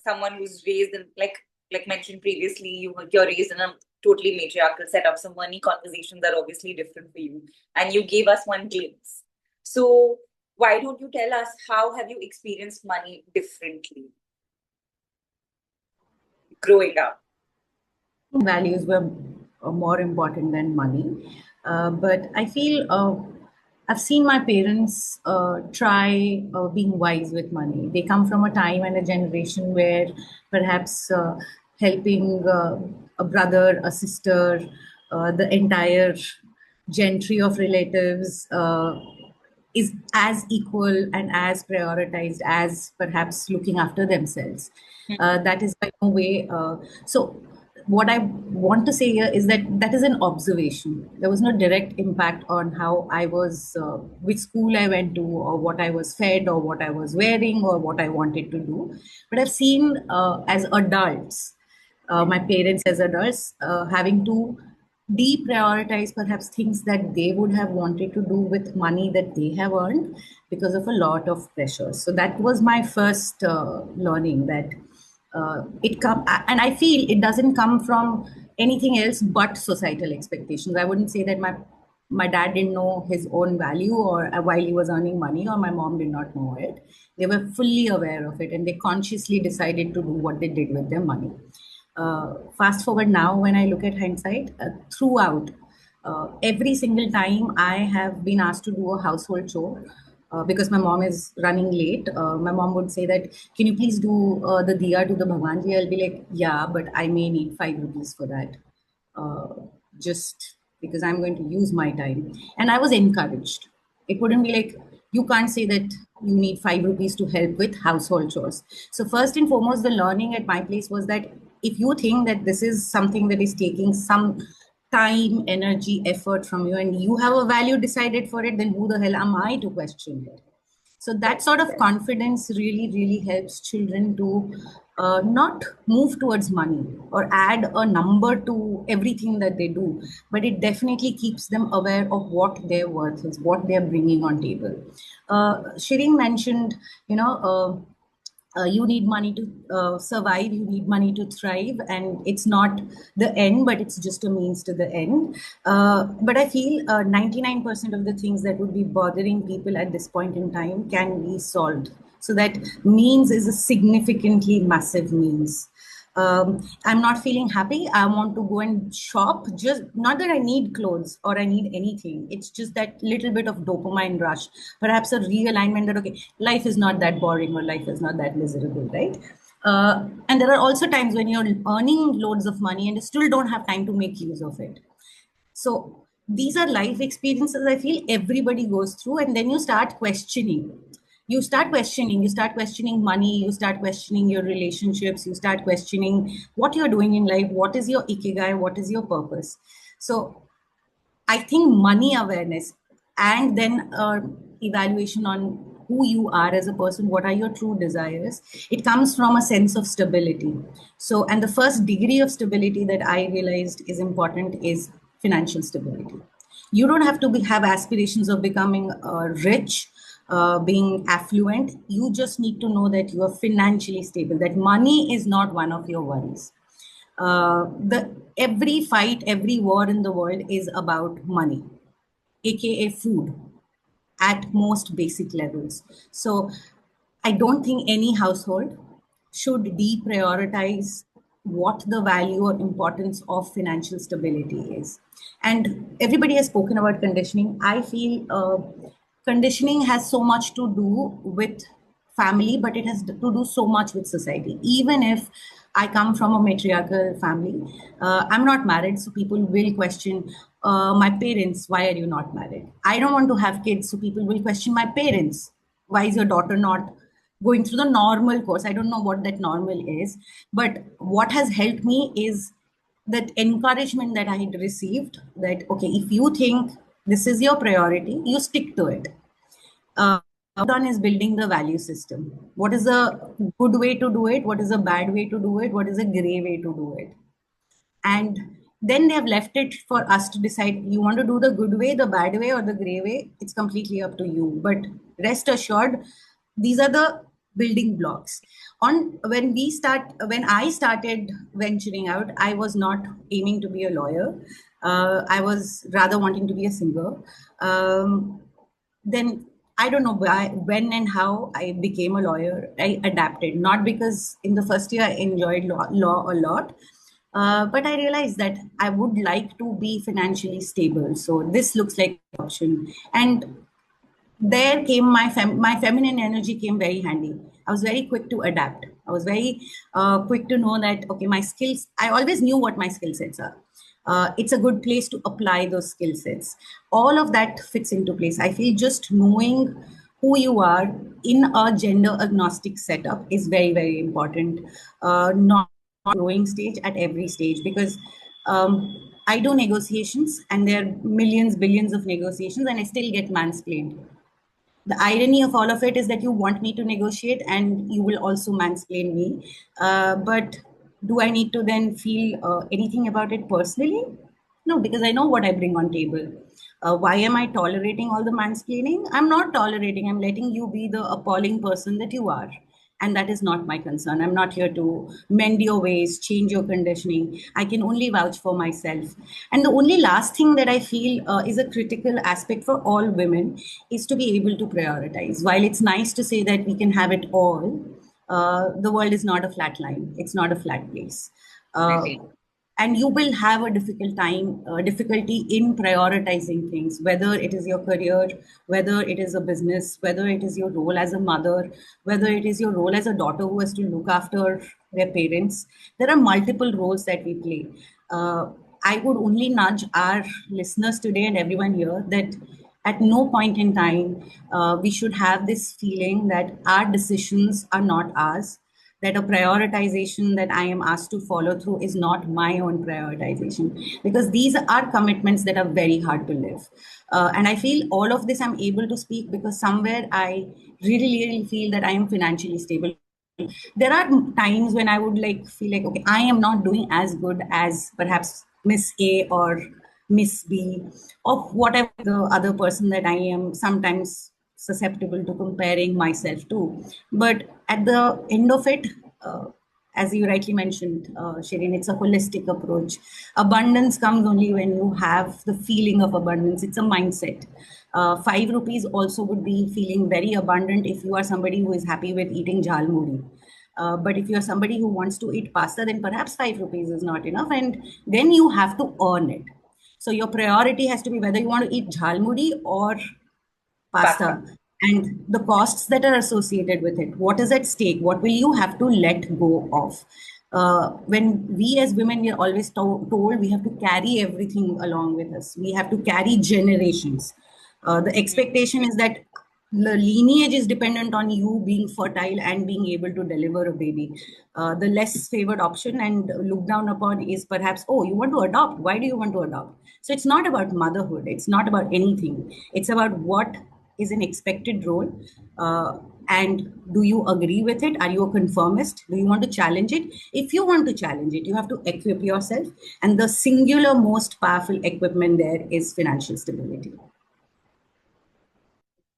someone who's raised in, like mentioned previously, you're raised in a totally matriarchal setup. So money conversations are obviously different for you. And you gave us one glimpse. So why don't you tell us how have you experienced money differently growing up? Values were more important than money. But I feel I've seen my parents try being wise with money. They come from a time and a generation where perhaps helping a brother, a sister, the entire gentry of relatives is as equal and as prioritized as perhaps looking after themselves. That is by no way. So, what I want to say here is that that is an observation. There was no direct impact on how I was, which school I went to, or what I was fed, or what I was wearing, or what I wanted to do. But I've seen as adults, my parents as adults, having to deprioritize perhaps things that they would have wanted to do with money that they have earned because of a lot of pressure. So that was my first learning that it come, and I feel it doesn't come from anything else but societal expectations. I wouldn't say that my dad didn't know his own value or while he was earning money, or my mom did not know it. They were fully aware of it and they consciously decided to do what they did with their money. Fast forward now, when I look at hindsight, throughout every single time I have been asked to do a household chore, because my mom is running late, my mom would say that, can you please do the diya to the Bhagwanji? I'll be like, yeah, but I may need 5 rupees for that. Just because I'm going to use my time. And I was encouraged. It wouldn't be like, you can't say that you need 5 rupees to help with household chores. So, first and foremost, the learning at my place was that if you think that this is something that is taking some time, energy, effort from you, and you have a value decided for it, then who the hell am I to question it? So that sort of confidence really, really helps children to not move towards money or add a number to everything that they do, but it definitely keeps them aware of what their worth is, what they're bringing on table. Shireen mentioned, you need money to survive, you need money to thrive, and it's not the end, but it's just a means to the end. But I feel 99% of the things that would be bothering people at this point in time can be solved. So that means is a significantly massive means. I'm not feeling happy. I want to go and shop. Just not that I need clothes or I need anything. It's just that little bit of dopamine rush, perhaps a realignment that, okay, life is not that boring or life is not that miserable, right? And there are also times when you're earning loads of money and you still don't have time to make use of it. So these are life experiences I feel everybody goes through, and then you start questioning. You start questioning money, you start questioning your relationships, you start questioning what you're doing in life, what is your ikigai, what is your purpose. So I think money awareness and then evaluation on who you are as a person, what are your true desires, it comes from a sense of stability. So, and the first degree of stability that I realized is important is financial stability. You don't have to have aspirations of becoming rich, being affluent. You just need to know that you are financially stable, that money is not one of your worries. The every fight, every war in the world is about money, aka food, at most basic levels. So I don't think any household should deprioritize what the value or importance of financial stability is. And everybody has spoken about conditioning. I feel conditioning has so much to do with family, but it has to do so much with society. Even if I come from a matriarchal family, I'm not married, so people will question my parents, why are you not married? I don't want to have kids, so people will question my parents. Why is your daughter not going through the normal course? I don't know what that normal is, but what has helped me is that encouragement that I had received that, okay, if you think this is your priority, you stick to it. Done is building the value system. What is a good way to do it? What is a bad way to do it? What is a gray way to do it? And then they have left it for us to decide, you want to do the good way, the bad way, or the gray way. It's completely up to you. But rest assured, these are the building blocks. When I started venturing out, I was not aiming to be a lawyer. I was rather wanting to be a singer. Then I don't know when and how I became a lawyer. I adapted, not because in the first year I enjoyed law a lot, but I realized that I would like to be financially stable. So this looks like an option. And there came my feminine energy came very handy. I was very quick to adapt. I was very quick to know that, okay, my skills, I always knew what my skill sets are. It's a good place to apply those skill sets. All of that fits into place. I feel just knowing who you are in a gender agnostic setup is very, very important. Not growing stage, at every stage, because I do negotiations and there are millions, billions of negotiations, and I still get mansplained. The irony of all of it is that you want me to negotiate and you will also mansplain me. But do I need to then feel anything about it personally? No, because I know what I bring on table. Why am I tolerating all the mansplaining? I'm not tolerating. I'm letting you be the appalling person that you are. And that is not my concern. I'm not here to mend your ways, change your conditioning. I can only vouch for myself. And the only last thing that I feel is a critical aspect for all women is to be able to prioritize. While it's nice to say that we can have it all, the world is not a flat line. It's not a flat place. Uh, Definitely. and you will have a difficulty in prioritizing things, whether it is your career, whether it is a business, whether it is your role as a mother, whether it is your role as a daughter who has to look after their parents. There are multiple roles that we play. uh, I would only nudge our listeners today and everyone here that at no point in time we should have this feeling that our decisions are not ours, that a prioritization that I am asked to follow through is not my own prioritization, because these are commitments that are very hard to live. And I feel all of this I'm able to speak because somewhere I really, really feel that I am financially stable. There are times when I would like feel like, okay, I am not doing as good as perhaps Miss A or Miss B or whatever the other person that I am sometimes susceptible to comparing myself to. But at the end of it, as you rightly mentioned, Shirin, it's a holistic approach. Abundance comes only when you have the feeling of abundance. It's a mindset. 5 rupees also would be feeling very abundant if you are somebody who is happy with eating jhalmuri. But if you're somebody who wants to eat pasta, then perhaps 5 rupees is not enough. And then you have to earn it. So your priority has to be whether you want to eat jhalmuri or Pasta. pasta, and the costs that are associated with it. What is at stake? What will you have to let go of? When we as women, we are always told we have to carry everything along with us. We have to carry generations. The expectation is that the lineage is dependent on you being fertile and being able to deliver a baby. The less favored option and looked down upon is perhaps, oh, you want to adopt. Why do you want to adopt? So it's not about motherhood. It's not about anything. It's about what is an expected role. And do you agree with it? Are you a conformist? Do you want to challenge it? If you want to challenge it, you have to equip yourself. And the singular most powerful equipment there is financial stability.